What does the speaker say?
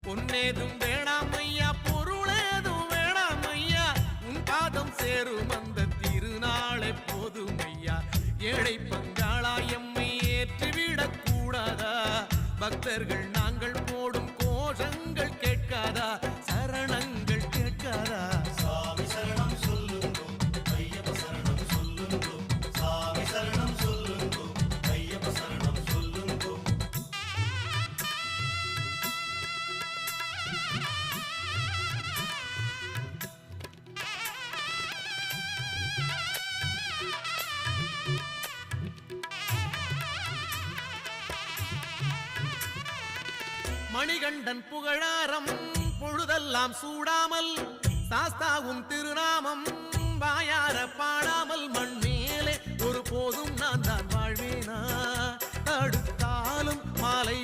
பொன்னேதும் வேணாம் ஐயா, பொருளேதும் வேணாம் ஐயா, உன் பாதம் சேரும் அந்த திருநாளை போதும் ஐயா. ஏழை பங்காளா எம்மை ஏற்றிவிடக் கூடாதா? பக்தர்கள் நாங்கள் போடும் கோஷங்கள் கேட்காதா? சரணங்கள் கேட்காதா? சாமி சரணம் சொல்லுங்கோ, ஐயப்ப சரணம் சொல்லுங்கோ, சாமி சரணம் சொல்லுங்கோ, ஐயப்ப சரணம் சொல்லுங்கோ. மணிகண்டன் புகழாரம் பொழுதெல்லாம் சூடாமல், சாஸ்தாவும் திருநாமம் வாயார பாடாமல், மண் மேலே ஒரு போதும் நான் தான் வாழ்வேனா? தடுத்தாலும் மாலை